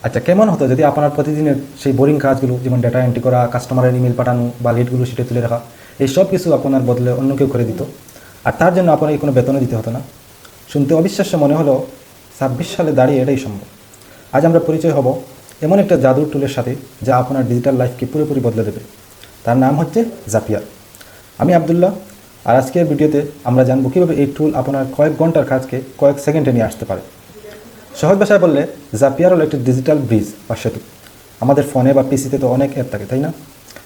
আচ্ছা, কেমন হতো যদি আপনার প্রতিদিনের সেই বোরিং কাজগুলো, যেমন ডেটা এন্ট্রি করা, কাস্টমারের ইমেল পাঠানো বা লিডগুলো সেটা তুলে রাখা, এই সব কিছু আপনার বদলে অন্য কেউ করে দিত, আর তার জন্য আপনাকে কোনো বেতনও দিতে হতো না? শুনতে অবিশ্বাস্য মনে হলো 26 সালে দাঁড়িয়ে এটাই সম্ভব। আজ আমরা পরিচয় হব এমন একটা জাদুর টুলের সাথে যা আপনার ডিজিটাল লাইফকে পুরোপুরি বদলে দেবে। তার নাম হচ্ছে জাপিয়ার। আমি আবদুল্লাহ, আর আজকের ভিডিওতে আমরা জানবো কীভাবে এই টুল আপনার কয়েক ঘন্টার কাজকে কয়েক সেকেন্ডে নিয়ে আসতে পারে। সহজ ভাষায় বললে, জাপিয়ার হলো একটি ডিজিটাল ব্রিজ বা সেতু। আমাদের ফোনে বা পিসিতে তো অনেক অ্যাপ থাকে, তাই না?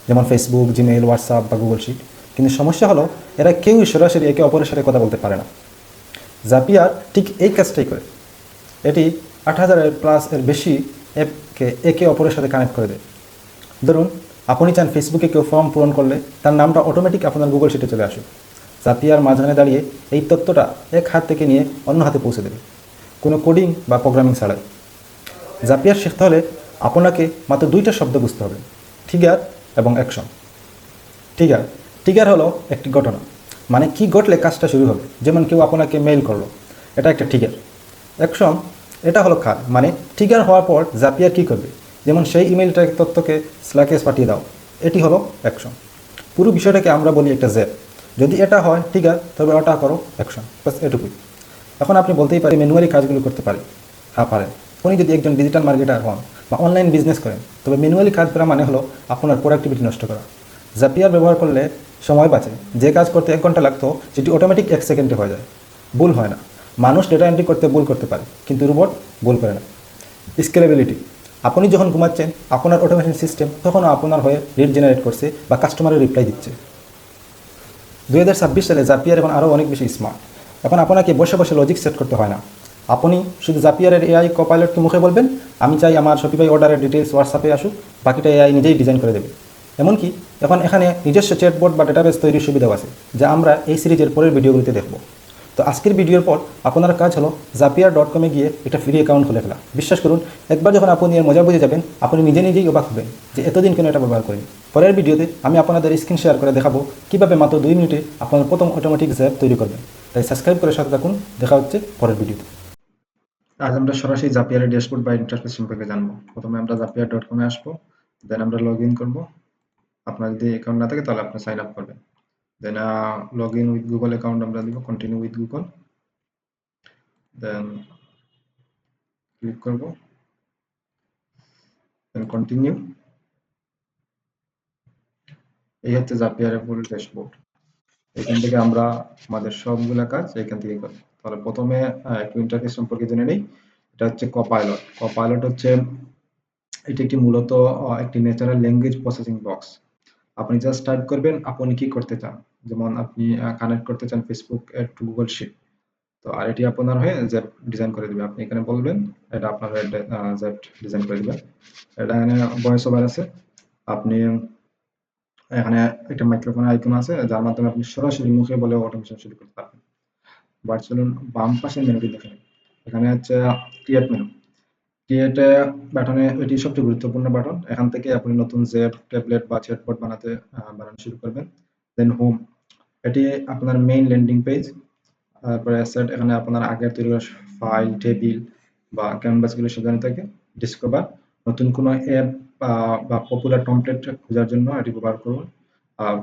যেমন ফেসবুক, জিমেইল, হোয়াটসঅ্যাপ বা গুগল শিট। কিন্তু সমস্যা হলো, এরা কেউই সরাসরি একে অপরের সাথে কথা বলতে পারে না। জাপিয়ার ঠিক এই কাজটাই করে। এটি 8000+ এর বেশি অ্যাপকে একে অপরের সাথে কানেক্ট করে দেয়। ধরুন, আপনি চান ফেসবুকে কেউ ফর্ম পূরণ করলে তার নামটা অটোমেটিক আপনার গুগল শিটে চলে আসুক। জাপিয়ার মাঝখানে দাঁড়িয়ে এই তথ্যটা এক হাত থেকে নিয়ে অন্য হাতে পৌঁছে দেবে, কোনো কোডিং বা প্রোগ্রামিং ছাড়াই। জাপিয়ার শিখতে হলে আপনাকে মাত্র 2টা শব্দ বুঝতে হবে: ট্রিগার এবং অ্যাকশন। ট্রিগার ট্রিগার হলো একটি ঘটনা, মানে কি ঘটলে কাজটা শুরু হবে। যেমন কেউ আপনাকে মেইল করলো, এটা একটা ট্রিগার। অ্যাকশন, এটা হলো কাজ, মানে ট্রিগার হওয়ার পর জাপিয়ার কী করবে। যেমন সেই ইমেলটার তথ্যকে স্ল্যাকে পাঠিয়ে দাও, এটি হলো অ্যাকশন। পুরো বিষয়টাকে আমরা বলি একটা জেপ। যদি এটা হয় ট্রিগার, তবে ওটা করো অ্যাকশন, বাস এটুকুই। এখন আপনি বলতেই পারেন ম্যানুয়ালি কাজগুলো করতে পারি। হ্যাঁ, পারেন। আপনি যদি একজন ডিজিটাল মার্কেটার হন বা অনলাইন বিজনেস করেন, তবে ম্যানুয়ালি কাজ করা মানে হলো আপনার প্রোডাক্টিভিটি নষ্ট করা। জাপিয়ার ব্যবহার করলে সময় বাঁচে। যে কাজ করতে 1 ঘন্টা লাগতো, সেটি অটোমেটিক 1 সেকেন্ডে হয়ে যায়। ভুল হয় না। মানুষ ডেটা এন্ট্রি করতে ভুল করতে পারে, কিন্তু রোবট ভুল করে না। স্কেলেবিলিটি, আপনি যখন ঘুমাচ্ছেন, আপনার অটোমেশন সিস্টেম তখনও আপনার হয়ে লিড জেনারেট করছে বা কাস্টমারের রিপ্লাই দিচ্ছে। 2026 সালে জাপিয়ার এখন আরও অনেক বেশি স্মার্ট। এখন আপনাকে বসে বসে লজিক সেট করতে হয় না। আপনি শুধু জাপিয়ারের এআই কপাইলটকে মুখে বলবেন, আমি চাই আমার শপিফাই অর্ডারের ডিটেলস হোয়াটসঅ্যাপে আসুক, বাকিটা এআই নিজেই ডিজাইন করে দেবে। এমনকি এখন এখানে নিজস্ব চ্যাটবোর্ড বা ডেটাবেস তৈরির সুবিধাও আছে, যা আমরা এই সিরিজের পরের ভিডিওগুলিতে দেখব। তো আজকের ভিডিওর পর আপনার কাজ হলো zapier.com গিয়ে একটা ফ্রি অ্যাকাউন্ট খুলে ফেলা। বিশ্বাস করুন, একবার যখন আপনি এর মজা বুঝে যাবেন, আপনি নিজেই অবাক হবেন যে এতদিন কেন এটা ব্যবহার করেন। পরের ভিডিওতে আমি আপনাদের স্ক্রিন শেয়ার করে দেখাবো কীভাবে মাত্র 2 মিনিটে আপনার প্রথম অটোমেটিক জ্যাপ তৈরি করবেন। তাই সাবস্ক্রাইব করে সাথে থাকুন। দেখা হচ্ছে পরের ভিডিওতে। আজ আমরা সরাসরি জাপিয়ারের ড্যাশবোর্ড বা ইন্টারফেস সম্পর্কে জানবো। প্রথমে আমরা zapier.com এ আসবো, দেন আমরা লগ ইন করবো। আপনার যদি অ্যাকাউন্ট না থাকে তাহলে আপনি সাইন আপ করবেন। Then log in with Google account আমরা দিব, continue with Google, then click করবো, দেন কন্টিনিউ। এই হচ্ছে জাপিয়ারের ফুল ড্যাশবোর্ড। এখান থেকে আমরা আমাদের সবগুলা কাজ এখান থেকে করি। তাহলে প্রথমে একটু ইন্টারফেস সম্পর্কে জেনে নিই। এটা হচ্ছে কপাইলট। কপাইলট হচ্ছে, এটি একটি মূলত একটি ন্যাচারাল ল্যাঙ্গুয়েজ প্রসেসিং বক্স। আপনি জাস্ট টাইপ করবেন আপনি কি করতে চান। যেমন আপনি কানেক্ট করতে চান ফেসবুক টু গুগল শিট, তো আর এটি আপনার হয়ে জ্যাপ ডিজাইন করে দিবে। আপনি এখানে বলবেন, এটা আপনার হয়ে জ্যাপ ডিজাইন করে দিবে। এটা এখানে ভয়েস ওভার আছে। আপনি এখানে একটা মাইক্রোফোন আইকন আছে, যার মাধ্যমে আপনি সরাসরি মুখে বলে অটোমেশন শুরু করতে পারবেন। বাট চলুন বাম পাশের মেনুটি দেখেন। এখানে হচ্ছে ক্রিয়েট মেনু। ক্রিয়েট বাটনে, এটি সবচেয়ে গুরুত্বপূর্ণ বাটন। এখান থেকে আপনি নতুন জ্যাপ, ট্যাবলেট বা চ্যাটবট বানানো শুরু করবেন। দেন হোম, এটি আপনার মেইন ল্যান্ডিং পেজ। তারপরে অ্যাসেট, এখানে আপনার আগের তৈরি করা ফাইল, টেবিল বা ক্যানভাসগুলো সাজানো থাকে। ডিসকভার, নতুন কোনো অ্যাপ বা পপুলার টেমপ্লেট খোঁজার জন্য এটি ব্যবহার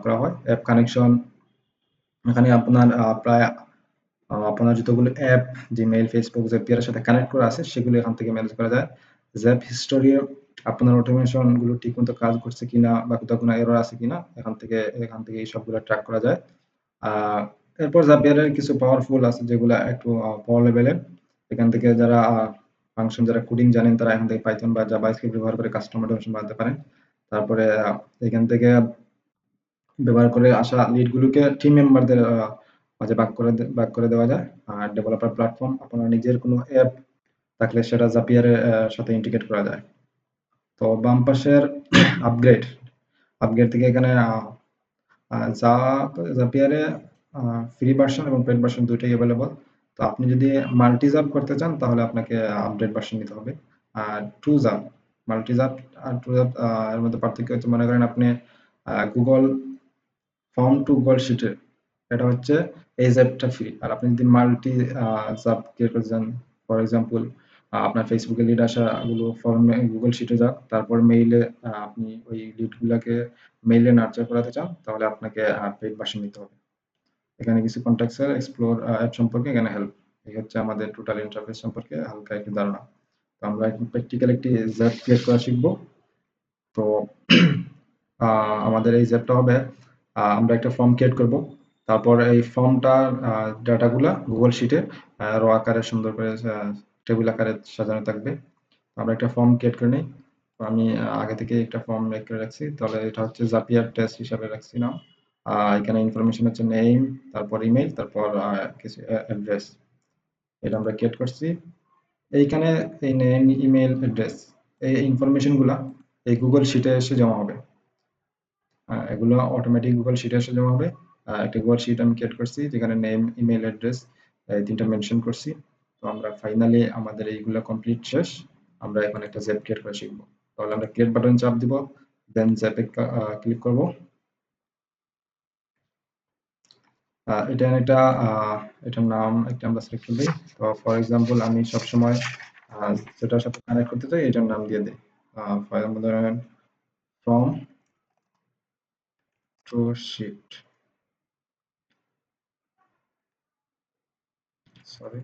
করা হয়। অ্যাপ কানেকশন, এখানে আপনার প্রায় আপনার যতগুলো অ্যাপ জিমেইল, ফেসবুক, জাপিয়ারের সাথে কানেক্ট করা আছে সেগুলো এখান থেকে ম্যানেজ করা যায়। জ্যাপ হিস্টোরি, আপনার অটোমেশন গুলো ঠিকমতো কাজ করছে কিনা বা কোথাও কোনো এরর আছে কিনা এখান থেকে এই সবগুলো ট্র্যাক করা যায়। এরপর জাপিয়ারের কিছু পাওয়ারফুল আছে যেগুলো একটু পাওয়ার লেভেলের। এখান থেকে যারা ফাংশন, যারা কোডিং জানেন, তারা এখান থেকে পাইথন বা জাভা স্ক্রিপ্ট ব্যবহার করে কাস্টম অটোমেশন বানাতে পারেন। তারপরে এখান থেকে ব্যবহার করে আসা লিড গুলোকে টিম মেম্বারদের মাঝে ভাগ করে দেওয়া যায়। আর ডেভেলপার প্ল্যাটফর্ম, আপনার নিজের কোনো অ্যাপ থাকলে সেটা জাপিয়ারের সাথে ইন্টিগ্রেট করা যায়। তো বাম পাশের আপগ্রেড, থেকে এখানে জাপিয়ারে ফ্রি ভার্সন এবং পেড ভার্সন দুইটাই অ্যাভেলেবল। তো আপনি যদি মাল্টি জাপ করতে চান তাহলে আপনাকে আপডেট ভার্সন নিতে হবে। আর টু জাপ, মাল্টি জাপ আর টু জাপ এর মধ্যে পার্থক্য হচ্ছে, মনে করেন আপনি গুগল ফর্ম টু গুগল শিটে, এটা হচ্ছে এই জ্যাপটা ফ্রি। আর আপনি যদি মাল্টি জাপ ক্রিয়েট করতে চান, ফর এক্সাম্পল আপনার ফেসবুকে লিড আসাগুলো ফর্মে গুগল শিটে যাক, তারপর মেইলে আপনি ওই লিডগুলোকে মেইলে নার্চার করাতে চান, তাহলে আপনাকে পেইড ভার্সন নিতে হবে। এখানে কিছু কন্ট্যাক্টসের এক্সপ্লোর অ্যাপ সম্পর্কে এখানে হেল্প, এই হচ্ছে আমাদের টোটাল ইন্টারফেস সম্পর্কে হালকা একটি ধারণা। তো আমরা এখন প্র্যাকটিক্যাল একটি জ্যাপ ক্রিয়েট করা শিখবো। তো আমাদের এই জ্যাপটা হবে, আমরা একটা ফর্ম ক্রিয়েট করব, তারপর এই ফর্মটার ডাটাগুলা গুগল শিটে র আকারে সুন্দর করে টেবিল আকারে সাজানো থাকবে। আমরা একটা ফর্ম ক্রিয়েট করে নিই। তো আমি আগে থেকে একটা ফর্ম মেক করে রাখছি, তাহলে এটা হচ্ছে জাপিয়ার টেস্ট হিসাবে রাখছি নাম। এখানে ইনফরমেশন হচ্ছে নেম, তারপর ইমেল, তারপর কিছু অ্যাড্রেস, এটা আমরা ক্রিয়েট করছি। এইখানে এই নেম, ইমেল, অ্যাড্রেস, এই ইনফরমেশন গুলা এই গুগল শিটে এসে জমা হবে। এগুলো অটোমেটিক গুগল শিটে এসে জমা হবে। একটা গুগল শিট আমি ক্রিয়েট করছি যেখানে নেম, ইমেল, অ্যাড্রেস এই তিনটা মেনশন করছি। তো আমরা ফাইনালি আমাদের এইগুলো কমপ্লিট শেষ। আমরা এখন একটা জ্যাপ ক্রিয়েট করে শিখবো। তাহলে আমরা ক্রিয়েট বাটন চাপ দিব, দেন জ্যাপে ক্লিক করব। এটা একটা এটার নাম একটা আমরা সিলেক্ট করে দিই। তো ফর এক্সাম্পল আমি সবসময় যেটার সাথে কানেক্ট করতে চাই এটার নাম দিয়ে দিই। ফর এক্সাম্পল ধরেন from to sheet, sorry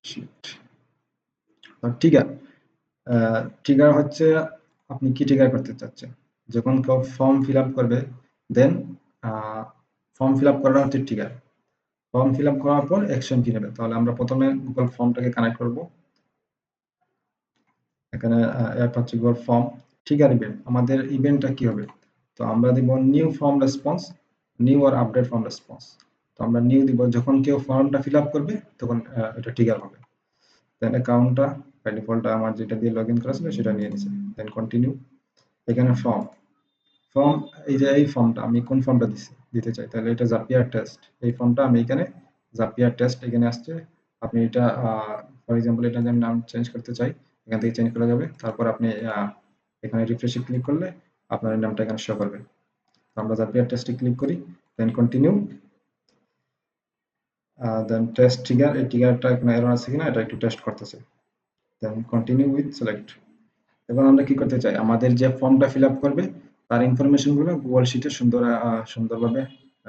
sheet. Trigger, trigger হচ্ছে আপনি কি ট্রিগার করতে চাচ্ছেন। যখন কেউ ফর্ম ফিল আপ করবে, দেন ফর্ম ফিল আপ করা হচ্ছে ট্রিগার। ফর্ম ফিল আপ করার পর অ্যাকশন কি নেবে, তাহলে আমরা প্রথমে গুগল ফর্মটাকে কানেক্ট করব। এখানে অ্যাপ হচ্ছে গুগল ফর্ম। ট্রিগার ইভেন্ট, আমাদের ইভেন্টটা কি হবে, তো আমরা দিব নিউ ফর্ম রেসপন্স, নিউ আর আপডেট ফর্ম রেসপন্স। তো আমরা নিউ দিব, যখন কেউ ফর্মটা ফিল আপ করবে তখন এটা ট্রিগার হবে। দেন অ্যাকাউন্টটা বাই ডিফল্ট আমার যেটা দিয়ে লগ ইন করা ছিল সেটা নিয়ে নিছে। Then continue. এখানে ফর্ম, ফর্ম এই যে এই ফর্মটা আমি কোন ফর্মটা দিতে চাই, তাহলে এটা জাপিয়ার টেস্ট। এই ফর্মটা আমি এখানে জাপিয়ার টেস্ট এখানে আসছে। আপনি এটা ফর এক্সাম্পল এটা আমি নাম চেঞ্জ করতে চাই, এখান থেকে চেঞ্জ করা যাবে। তারপর আপনি এখানে রিফ্রেশে ক্লিক করলে আপনার এই নামটা এখানে শো করবে। তো আমরা জাপিয়ার টেস্টে ক্লিক করি, দেন কন্টিনিউ। দেন টেস্ট ট্রিগার, এই ট্রিগারটা এখানে এরর আছে কিনা এটা একটু টেস্ট করতেছে। Then continue with select. এবং আমরা কি করতে চাই, আমাদের যে ফর্মটা ফিল আপ করবে তার ইনফরমেশন গুলো গুগল শিটে সুন্দরভাবে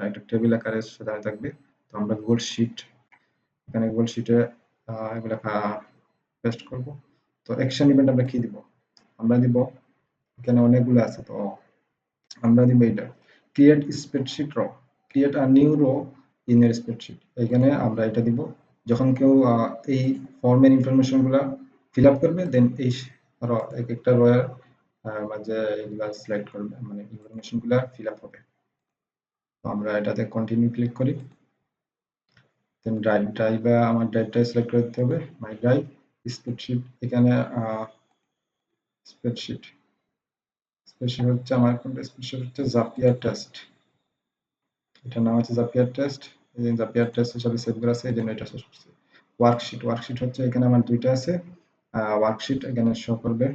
একটা টেবিল আকারে সাজানো থাকবে। তো আমরা গুগল শিট, এখানে গুগল শিটে এগুলো পেস্ট করব। তো অ্যাকশন ইভেন্ট আমরা কি দিব, আমরা দিব এখানে অনেকগুলো আছে। তো আমরা দিব এটা ক্রিয়েট স্প্রেডশিট র, create a new rho in এর স্প্রেডশিট। এখানে আমরা এটা দিব, যখন কেউ এই ফর্মের ইনফরমেশন গুলা ফিল আপ করবে, দেন এই র এক একটা রো এর মাঝে এগুলা সিলেক্ট করবে, মানে ইনফরমেশন গুলা ফিল আপ হবে। তো আমরা এটাতে কন্টিনিউ ক্লিক করি। দেন ড্রাইভ, ড্রাইভে আমার ড্রাইভটা সিলেক্ট করে দিতে হবে, মাই ড্রাইভ স্প্রেডশিট। এখানে স্প্রেডশিট, স্প্রেডশিট হচ্ছে আমার কোনটা, স্প্রেডশিট হচ্ছে জাপিয়ার টেস্ট, এটার নাম হচ্ছে জাপিয়ার টেস্ট। এই জাপিয়ার টেস্ট হিসাবে সেভ করা আছে, এই জন্য এটা শেষ করছি। ওয়ার্কশিট, ওয়ার্কশিট হচ্ছে এখানে আমার দুইটা আছে ওয়ার্কশিট এখানে শো করবে।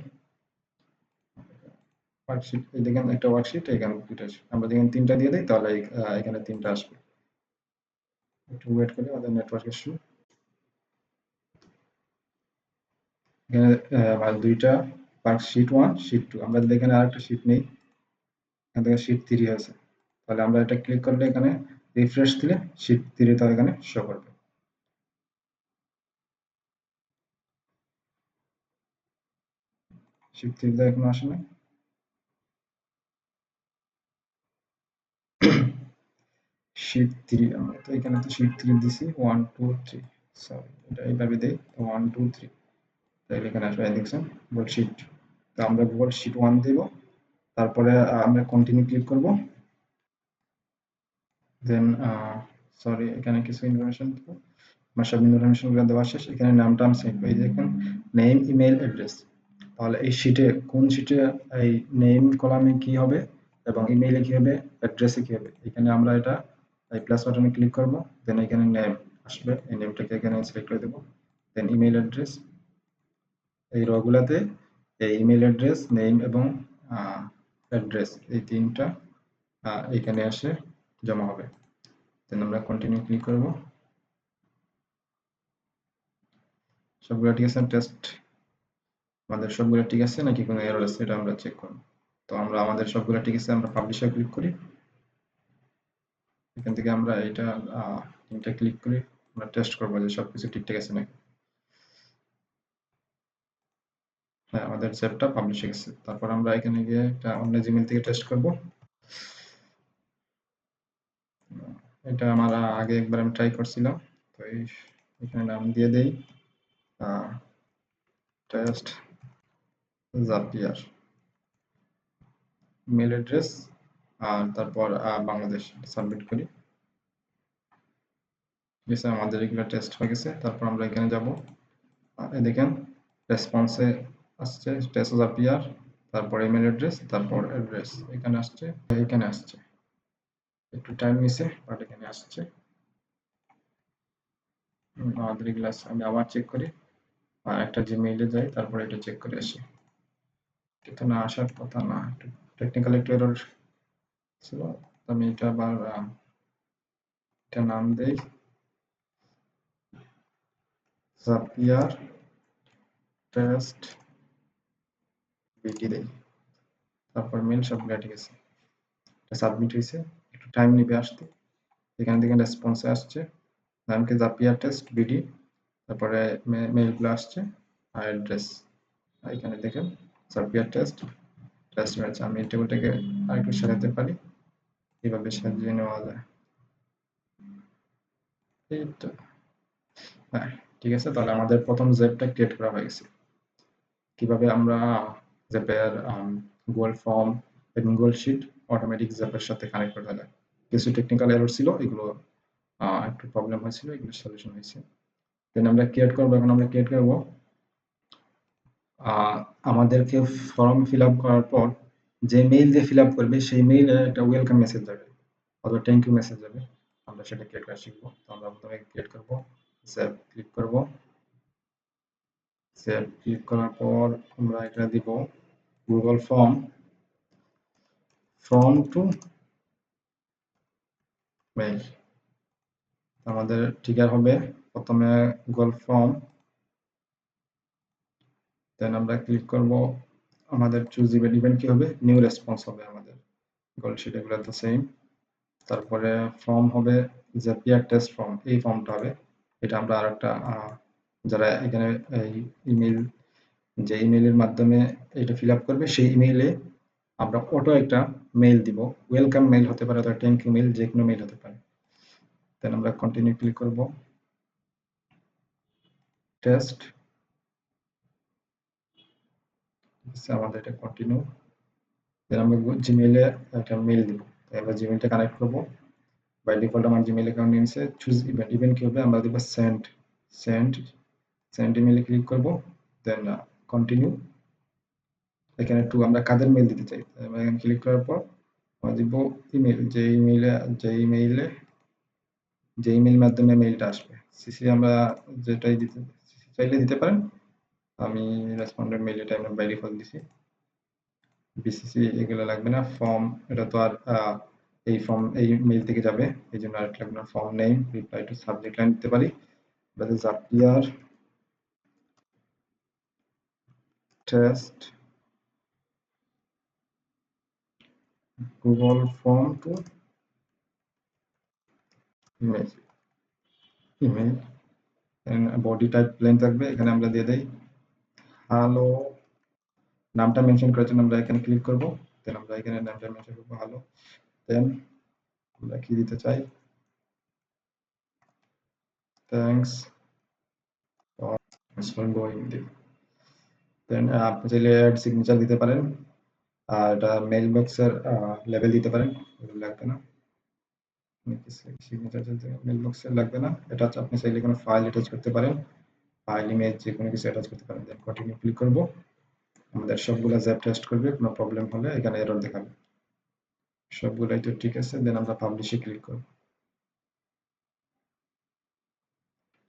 ওয়ার্কশিট এই দেখেন একটা ওয়ার্কশিট, এখানে দুইটা আছে। আমরা দেখেন তিনটা দিয়ে দিই তাহলে এখানে তিনটা আসবে। একটু ওয়েট করি, আমাদের নেটওয়ার্ক ইস্যু। এখানে আমার দুইটা শিট 1 শিট 2, আমরা যদি এখানে আরেকটা শিট নেই, এখান থেকে শিট 3 আছে, তাহলে আমরা এটা ক্লিক করলে এখানে রিফ্রেশ দিলে শিট 3 তাহলে এখানে শো করবে। শিট 3 টা এখনো আসে না। শিট 3, আমরা তো এখানে তো শিট 3 দিছি 1 2 3, সরি এটা এইভাবে দেই 1 2 3, তাহলে এখানে আসবে দেখছেন গুগল শিট। তো আমরা গুগল শিট 1 দিব, তারপরে আমরা কন্টিনিউ ক্লিক করব। দেন সরি এখানে কিছু ইনফরমেশন দিব, আমার সব ইনফরমেশন গুলো দেওয়া শেষ। এখানে নামটা আমি সেভ করে দেখুন নেম, ইমেল, অ্যাড্রেস। তাহলে এই শিটে কোন শিটে এই নেম কলামে কি হবে এবং ইমেইলে কি হবে, অ্যাড্রেসে কি হবে, এখানে আমরা এটা এই প্লাস বাটনে ক্লিক করব। দেন এখানে নেম আসবে, এই নেমটাকে এখানে সিলেক্ট করে দেব। দেন ইমেল অ্যাড্রেস, এই রগুলাতে এই ইমেল অ্যাড্রেস, নেম এবং অ্যাড্রেস এই তিনটা এখানে এসে জমা হবে। দেন আমরা কন্টিনিউ ক্লিক করব। সবগুলো ঠিক আছে টেস্ট, আমাদের সবগুলো ঠিক আছে নাকি কোনো এরর আছে এটা আমরা চেক করব। তো আমরা আমাদের সবগুলো ঠিক আছে, আমরা পাবলিশে ক্লিক করি। এখান থেকে আমরা এটা ক্লিক করি, আমরা টেস্ট করবো যে সবকিছু ঠিকঠাক আছে নাকি। হ্যাঁ, আমাদের জ্যাপটা পাবলিশ হয়ে গেছে। তারপর আমরা এখানে গিয়ে একটা অন্য জিমেল থেকে টেস্ট করব। এটা আমার আগে একবার আমি ট্রাই করছিলাম। তো এখানে নাম দিয়ে দেই টেস্ট জাপিয়ার, মেল অ্যাড্রেস আর তারপর বাংলাদেশ সাবমিট করি। ঠিক আছে, আমাদের এগুলো টেস্ট হয়ে গেছে। তারপর আমরা এখানে যাব, দেখেন রেসপন্সে আসছে টেস্ট জাপিয়ার, তারপর ইমেল অ্যাড্রেস, তারপর অ্যাড্রেস এখানে আসছে, এখানে আসছে। একটু টাইম নিছে বাট এখানে আসছে। আমাদের এগুলো আমি আবার চেক করি, একটা জিমেইলে যাই, তারপর এটা চেক করে আসি। এটা না আসার কথা না, একটু টেকনিক্যাল একটু এরর ছিল। আমি এটা আবার এটা নাম দেই জাপিয়ার টেস্ট বিটি দেই, তারপর মেল সবগুলো ঠিক আছে, এটা সাবমিট হয়েছে। একটু টাইম নিবে আসতে। এখান থেকে রেসপন্সে আসছে নামকে জাপিয়ার টেস্ট বিডি, তারপরে মেইলগুলো আসছে আর অ্যাড্রেস। এখানে দেখেন জাপিয়ার টেস্ট টেস্ট হয়েছে। আমি এই টেবিলটাকে আরেকটু সাজাতে পারি, এভাবে সাজিয়ে নেওয়া যায়। এই তো, হ্যাঁ ঠিক আছে। তাহলে আমাদের প্রথম জেপটা ক্রিয়েট করা হয়ে গেছে। কিভাবে আমরা জ্যাপের গুগল ফর্ম এবং গুগল শিট অটোমেটিক জ্যাপের সাথে কানেক্ট করা যায়। কিছু টেকনিক্যাল এরর ছিল, এগুলো একটু প্রবলেম হয়েছিল, এগুলো সলিউশন হয়েছে। দেন আমরা ক্রিয়েট করবো, এখন আমরা ক্রিয়েট করবো আমাদেরকে ফর্ম ফিল আপ করার পর যে মেইল দিয়ে ফিল আপ করবে সেই মেইলে একটা ওয়েলকাম মেসেজ যাবে অথবা থ্যাংক ইউ মেসেজ যাবে। আমরা সেটা ক্রিয়েট করা শিখবো। তো আমরা প্রথমে ক্রিয়েট করবো, সেভ ক্লিক করবো। সেভ ক্লিক করার পর আমরা এটা দিব গুগল ফর্ম টু মেইল। আমাদের ট্রিগার হবে প্রথমে গুগল ফর্ম, দেন আমরা ক্লিক করব, আমাদের চুজ ইভেন্ট কি হবে, নিউ রেসপন্স হবে আমাদের গুগল শিট, এগুলো তো সেম। তারপরে ফর্ম হবে জাপিয়ার টেস্ট ফর্ম, এই ফর্মটা হবে। এটা আমরা আরেকটা যারা এখানে এই ইমেল, যে ইমেইলের মাধ্যমে এটা ফিল আপ করবে সেই ইমেইলে আমরা অটো একটা মেইল দিব, ওয়েলকাম মেইল হতে পারে অথবা থ্যাংক ইউ মেইল, যে কোনো মেইল হতে পারে। দেন আমরা কন্টিনিউ ক্লিক করব, টেস্ট আমাদের এটা কন্টিনিউ। দেন আমরা জিমেইলে একটা মেইল দিব, আমরা জিমেইলটা কানেক্ট করব। বাই ডিফল্ট আমার জিমেইল অ্যাকাউন্ট নিয়েছে। চুজ ইভেন্ট, ইভেন্ট কি হবে, আমরা দিব সেন্ড, সেন্ড সেন্ড ইমেইলে ক্লিক করব। Then continue. এখানে একটু আমরা কাদের মেইল দিতে চাই, আমরা এখানে ক্লিক করার পর আমরা দিব ইমেইল, যে ইমেইল মাধ্যমে মেইলটা আসবে। সিসি আমরা যেটাই দিতে চাইলে দিতে পারেন। আমি রেসপন্ডের মেইল এটা আমরা বাই ডিফল্ট দিছি। বিসিসি এগুলো লাগবে না। ফর্ম এটা তো আর এই ফর্ম এই মেইল থেকে যাবে, এই জন্য আর লাগবে না। Form name reply to subject line দিতে পারি, Zapier test Google form to email, email. Body type plain থাকবে, এখানে আমরা দিয়ে দেই হ্যালো। নামটা মেনশন করার জন্য আমরা এখানে ক্লিক করব। দেন আমরা এখানে নামটা মেনশন করব হ্যালো। দেন আমরা কি দিতে চাই, থ্যাঙ্কস ফর গোয়িং দিই। দেন আপনি চাইলে অ্যাড সিগনেচার দিতে পারেন, আর এটা মেইল বক্সের লেভেল দিতে পারেন, এগুলো লাগবে না। সিগনেচার মেইল বক্সের লাগবে না। এটা হচ্ছে আপনি চাইলে কোনো ফাইল অ্যাটাচ করতে পারেন, ফাইল ইমেজ যে কোনো কিছু অ্যাটাচ করতে পারেন। দেন কন্টিনিউ ক্লিক করব। আমাদের সবগুলো জ্যাপ টেস্ট করবে, কোনো প্রবলেম হলে এখানে এরর দেখাবে। সবগুলাই তো ঠিক আছে। দেন আমরা পাবলিশে ক্লিক করব।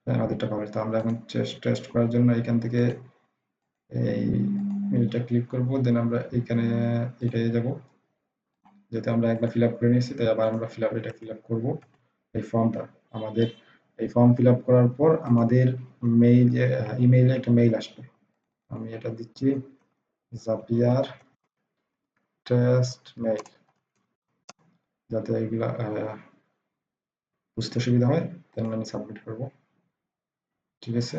আমাদেরটা পাবলিশ। তো আমরা এখন টেস্ট করার জন্য এখান থেকে এই মেইলটা ক্লিক করব। দেন আমরা এখানে এটাই যাব, যেহেতু আমরা একবার ফিল আপ করে নিয়েছি তাই আবার আমরা এটা ফিল আপ করবো। এই ফর্মটা আমাদের এই ফর্ম ফিল আপ করার পর আমাদের মেইল ইমেইলে একটা মেইল আসবে। আমি এটা দিচ্ছি জাপিয়ার টেস্ট মেইল, যাতে এগুলা বুঝতে সুবিধা হয়। দেন আমি সাবমিট করব। ঠিক আছে,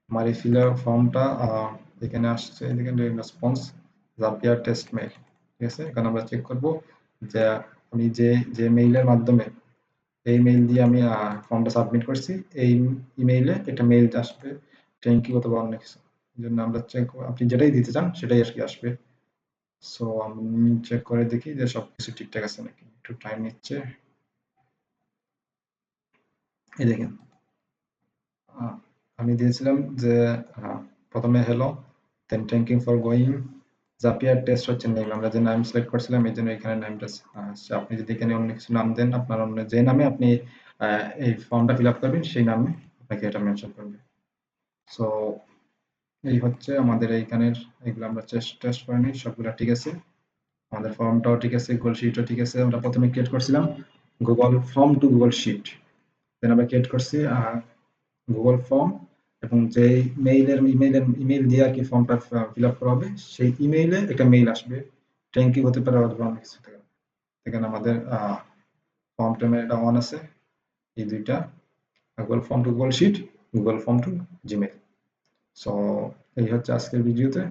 আমার এই ফিল আপ ফর্মটা এখানে আসছে, এখানে রেসপন্স জাপিয়ার টেস্ট মেইল। ঠিক আছে, এখানে আমরা চেক করব যে আমি যে মেইলের মাধ্যমে এই মেইল দিয়ে আমি ফর্মটা সাবমিট করছি, এই ইমেইলে একটা মেইল আসবে থ্যাংক ইউ অথবা অন্য কিছু। এই জন্য আমরা চেক, আপনি যেটাই দিতে চান সেটাই আর কি আসবে। সো আমি চেক করে দেখি যে সবকিছু ঠিকঠাক আছে নাকি, একটু টাইম নিচ্ছে। এই দেখেন, আমি দিয়েছিলাম যে প্রথমে hello, then thank you for going, Zapier test হচ্ছে নেম, আমরা যে নাম সিলেক্ট করছিলাম এই জন্য এখানে নামটা আসছে। আপনি যদি এখানে অন্য কিছু নাম দেন, আপনার অন্য যে নামে আপনি এই ফর্মটা ফিল আপ করবেন সেই নামে আপনাকে এটা মেনশন করবে। সো এই হচ্ছে আমাদের এইখানের, এগুলো আমরা টেস্ট করে নিই, সবগুলো ঠিক আছে। আমাদের ফর্মটাও ঠিক আছে, গুগল শিটও ঠিক আছে। আমরা প্রথমে ক্রিয়েট করছিলাম Google form to Google sheet, then আমরা ক্রিয়েট করছি গুগল ফর্ম, এবং যে ইমেইল দিয়ে আর কি ফর্মটা ফিল আপ করা হবে, সেই ইমেইলে একটা মেইল আসবে, থ্যাংক ইউ হতে পারে অথবা অনেক কিছু থেকে। এখানে আমাদের ফর্ম টেমের এটা অন আছে, এই দুইটা, Google form to Google sheet, Google form to Gmail. So এই হচ্ছে আজকের ভিডিওতে।